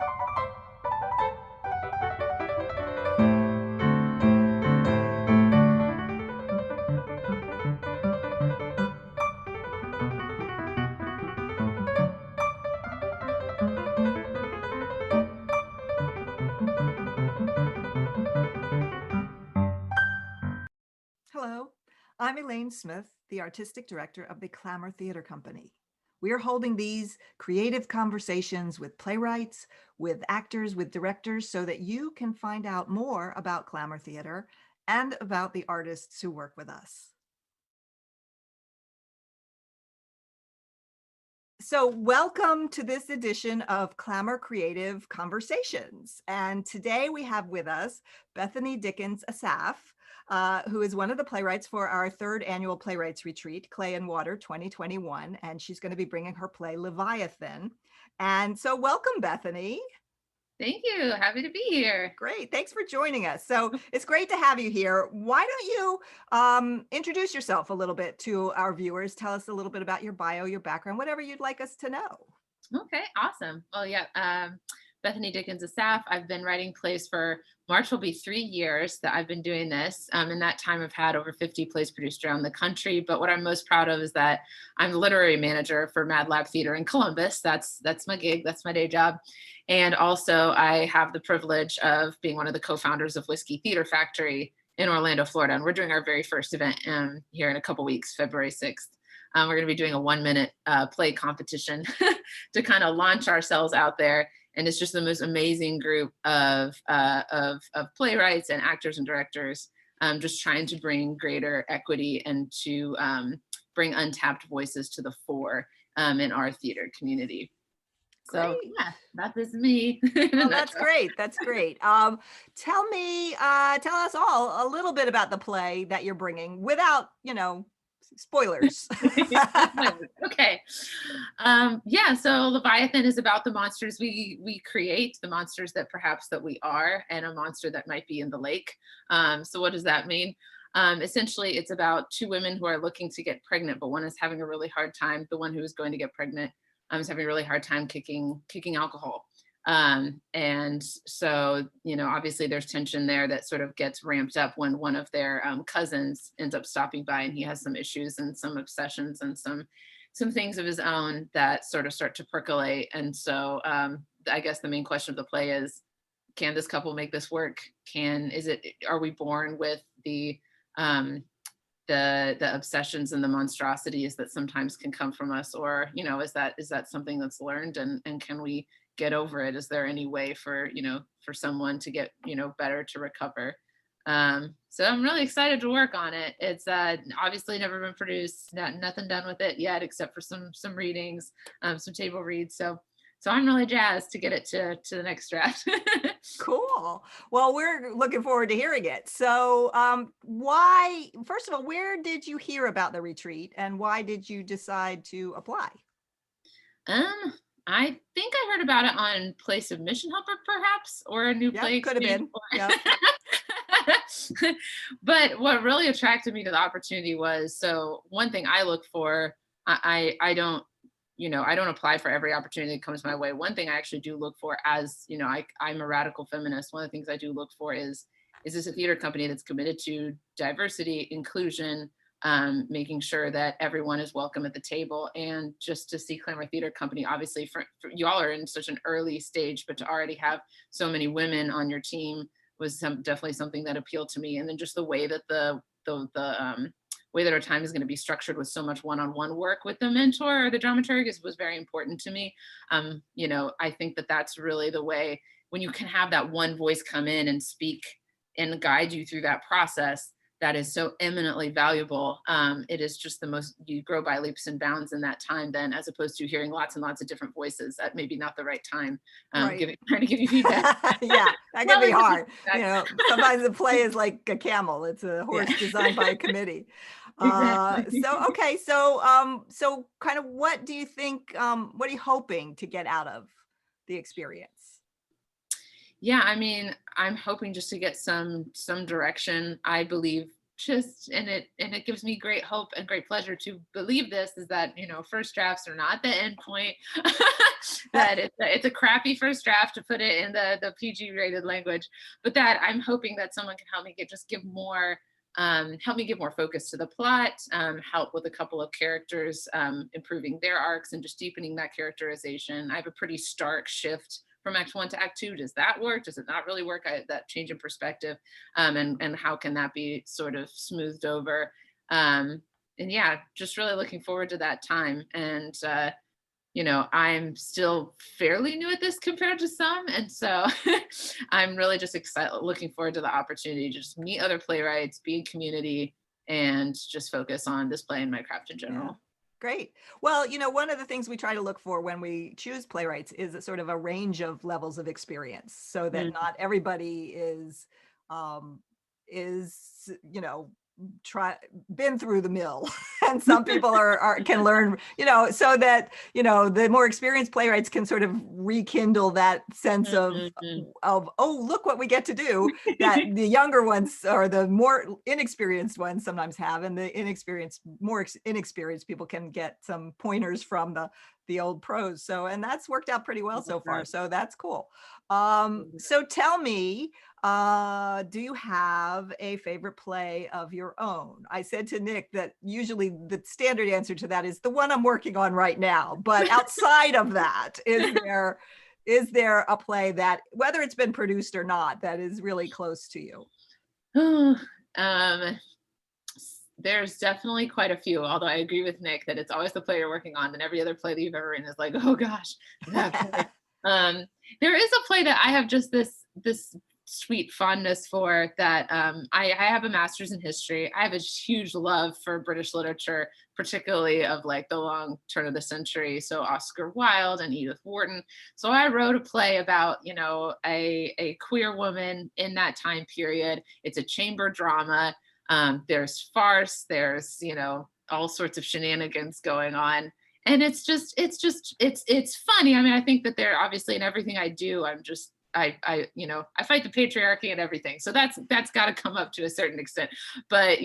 Hello, I'm Elaine Smith, the Artistic Director of the Clamour Theater Company. We are holding these creative conversations with playwrights, with actors, with directors, so that you can find out more about Clamour Theater and about the artists who work with us. So welcome to this edition of Clamour Creative Conversations. And today we have with us Bethany Dickens Assaf, who is one of the playwrights for our third annual Playwrights Retreat, Clay and Water 2021. And she's going to be bringing her play Leviathan. And so welcome, Bethany. Thank you. Happy to be here. Great. Thanks for joining us. So it's great to have you here. Why don't you introduce yourself a little bit to our viewers? Tell us a little bit about your bio, your background, whatever you'd like us to know. Okay, awesome. Well, yeah, Bethany Dickens Assaf. I've been writing plays for March will be 3 years that I've been doing this. In that time, I've had over 50 plays produced around the country. But what I'm most proud of is that I'm the literary manager for Mad Lab Theater in Columbus. That's my gig. That's my day job. And also, I have the privilege of being one of the co-founders of Whiskey Theater Factory in Orlando, Florida. And we're doing our very first event here in a couple weeks, February 6th. We're going to be doing a 1-minute play competition to kind of launch ourselves out there. And it's just the most amazing group of playwrights and actors and directors, just trying to bring greater equity and to bring untapped voices to the fore in our theater community. So Great. yeah, that is me. Well, that's great. That's great. Tell us all a little bit about the play that you're bringing without, spoilers. Okay. Yeah, so Leviathan is about the monsters we create, the monsters that perhaps that we are, and a monster that might be in the lake. So what does that mean? Essentially, it's about two women who are looking to get pregnant, but one is having a really hard time. The one who is going to get pregnant is having a really hard time kicking alcohol. And so, obviously there's tension there that sort of gets ramped up when one of their cousins ends up stopping by, and he has some issues and some obsessions and some things of his own that sort of start to percolate. And so I guess the main question of the play is, can this couple make this work? Are we born with the obsessions and the monstrosities that sometimes can come from us, or is that something that's learned, and can we get over it? Is there any way for someone to get better, to recover? So I'm really excited to work on it. It's obviously never been produced, nothing done with it yet except for some readings, some table reads. So I'm really jazzed to get it to the next draft. Cool. Well, we're looking forward to hearing it. So first of all, where did you hear about the retreat, and why did you decide to apply? I think I heard about it on Play Submission Helper, perhaps, or a new play. Could have been. Yep. But what really attracted me to the opportunity was, so one thing I look for, I don't apply for every opportunity that comes my way. One thing I actually do look for, as I'm a radical feminist. One of the things I do look for is this a theater company that's committed to diversity, inclusion, making sure that everyone is welcome at the table. And just to see Clamour Theater Company, obviously for you all are in such an early stage, but to already have so many women on your team was definitely something that appealed to me. And then just the way that the way that our time is going to be structured with so much one-on-one work with the mentor or the dramaturg was very important to me. I think that that's really the way, when you can have that one voice come in and speak and guide you through that process, that is so eminently valuable. It is just you grow by leaps and bounds in that time, then, as opposed to hearing lots and lots of different voices at maybe not the right time, Right. trying to give you feedback. Yeah, that can be hard. Sometimes the play is like a camel. It's a horse designed by a committee. Exactly. So kind of what do you think, what are you hoping to get out of the experience? Yeah, I mean, I'm hoping just to get some direction. I believe and it gives me great hope and great pleasure to believe this, is that, first drafts are not the end point. That it's a crappy first draft, to put it in the PG rated language, but that I'm hoping that someone can help me help me give more focus to the plot, help with a couple of characters, improving their arcs and just deepening that characterization. I have a pretty stark shift from act one to act two. Does that work? Does it not really work? That change in perspective, and how can that be sort of smoothed over? And yeah, just really looking forward to that time. And I'm still fairly new at this compared to some, and so I'm really just excited, looking forward to the opportunity to just meet other playwrights, be in community, and just focus on this play and my craft in Yeah. general. Great. Well, one of the things we try to look for when we choose playwrights is a sort of a range of levels of experience, so that Mm. not everybody um, is, try been through the mill, and some people are can learn, so that the more experienced playwrights can sort of rekindle that sense Mhm. of, oh, look what we get to do, that the younger ones or the more inexperienced ones sometimes have, and the more inexperienced people can get some pointers from the old pros. So, and that's worked out pretty well so far. So that's cool. So tell me, do you have a favorite play of your own? I said to Nick that usually the standard answer to that is the one I'm working on right now. But outside of that, is there a play that, whether it's been produced or not, that is really close to you? um, there's definitely quite a few, although I agree with Nick that it's always the play you're working on, and every other play that you've ever written is like, oh gosh, that play. um, there is a play that I have just this sweet fondness for, that I have a master's in history. I have a huge love for British literature, particularly of like the long turn of the century, so Oscar Wilde and Edith Wharton. So I wrote a play about a queer woman in that time period. It's a chamber drama. There's farce, there's all sorts of shenanigans going on, and it's funny. I mean, I think that they're obviously, in everything I do, I fight the patriarchy and everything, so that's got to come up to a certain extent. But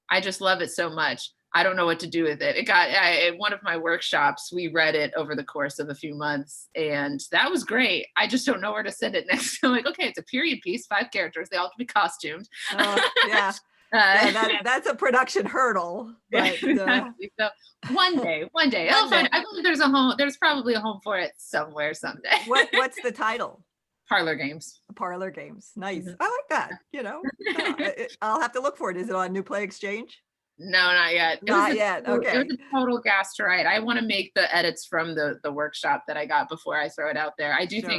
I just love it so much. I don't know what to do with it. At one of my workshops, we read it over the course of a few months, and that was great. I just don't know where to send it next. I'm like, okay, it's a period piece, 5 characters, they all have to be costumed. Yeah. That's a production hurdle. But Exactly. So one day, one I'll day. find. I believe there's a home. There's probably a home for it somewhere someday. What's the title? Parlor games. Parlor games. Nice. Mhm. I like that. I'll have to look for it. Is it on New Play Exchange? No, not yet. Not yet. It Okay. was a total gas to write. I want to make the edits from the workshop that I got before I throw it out there. I do Sure.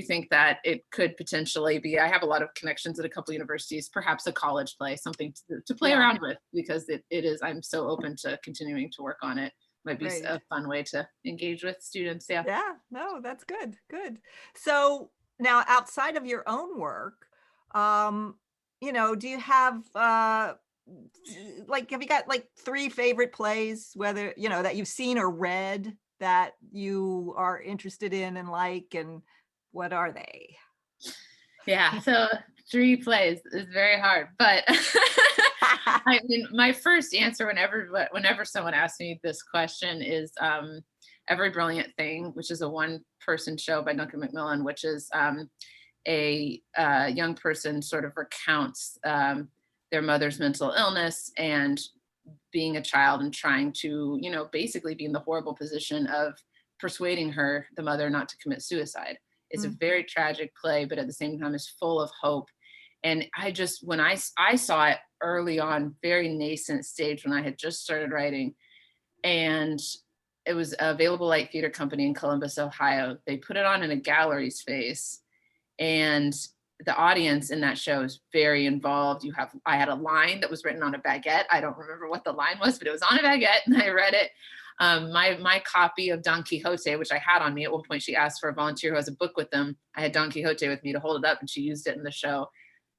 think that it could potentially be. I have a lot of connections at a couple universities, perhaps a college play, something to play Yeah. around with, because it is. I'm so open to continuing to work on it. Might be Great. a fun way to engage with students. Yeah. Yeah. No, that's good. Good. So now, outside of your own work, do you have have you got like 3 favorite plays, whether that you've seen or read, that you are interested in and like, and what are they? Yeah. So 3 plays is very hard, but I mean, my first answer whenever someone asks me this question is Every Brilliant Thing, which is a one-person show by Duncan Macmillan, which is a young person sort of recounts their mother's mental illness and being a child, and trying to, basically be in the horrible position of persuading the mother, not to commit suicide. It's a very tragic play, but at the same time is full of hope. And when I saw it early on, very nascent stage, when I had just started writing, and it was available Light Theater Company in Columbus, Ohio. They put it on in a gallery space, and the audience in that show is very involved. I had a line that was written on a baguette. I don't remember what the line was, but it was on a baguette, and I read it. My copy of Don Quixote, which I had on me at one point, she asked for a volunteer who has a book with them. I had Don Quixote with me to hold it up, and she used it in the show.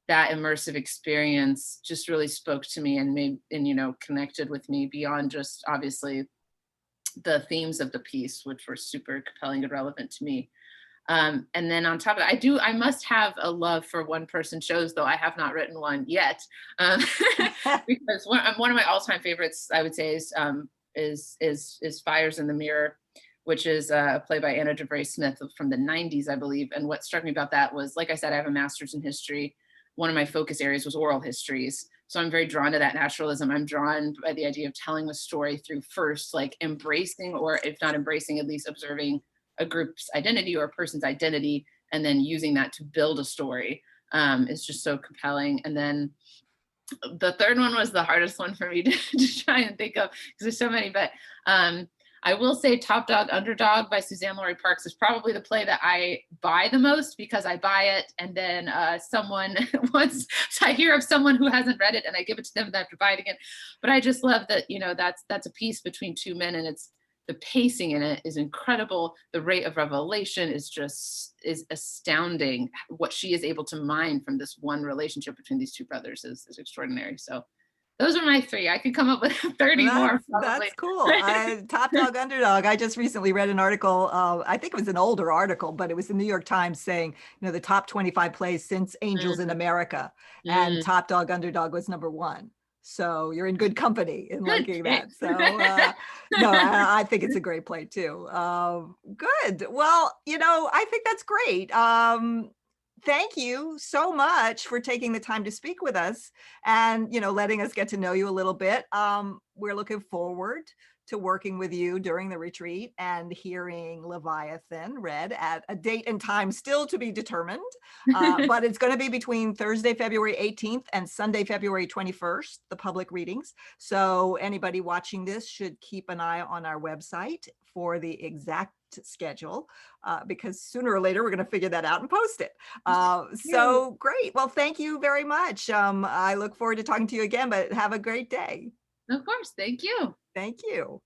That immersive experience just really spoke to me and connected with me beyond just obviously the themes of the piece, which were super compelling and relevant to me. And then on top of that, I must have a love for one person shows, though I have not written one yet. Um, because one of my all-time favorites, I would say, is Fires in the Mirror, which is a play by Anna DeVray Smith from the 90s, I believe. And what struck me about that was, like I said, I have a master's in history. One of my focus areas was oral histories. So I'm very drawn to that naturalism. I'm drawn by the idea of telling the story through first, like embracing, or if not embracing, at least observing a group's identity or a person's identity, and then using that to build a story. Is just so compelling. And then the third one was the hardest one for me to try and think of because there's so many, but I will say Top Dog Underdog by Suzanne Laurie Parks is probably the play that I buy the most, because I buy it and then someone once I hear of someone who hasn't read it and I give it to them and I have to buy it again. But I just love that, that's a piece between two men, and it's the pacing in it is incredible. The rate of revelation is astounding. What she is able to mine from this one relationship between these two brothers is extraordinary. So those are my three. I could come up with 30 more probably. That's cool. Top Dog Underdog. I just recently read an article. I think it was an older article, but it was the New York Times saying, the top 25 plays since Angels in America, and Top Dog Underdog was number one. So you're in good company in liking that. So no, I think it's a great play too. Good. Well, I think that's great. Thank you so much for taking the time to speak with us and, letting us get to know you a little bit. We're looking forward to working with you during the retreat and hearing Leviathan read at a date and time still to be determined. But it's going to be between Thursday, February 18th and Sunday, February 21st, the public readings. So anybody watching this should keep an eye on our website for the exact schedule, because sooner or later we're going to figure that out and post it. So great. Well, thank you very much. I look forward to talking to you again, but have a great day. Of course. Thank you. Thank you.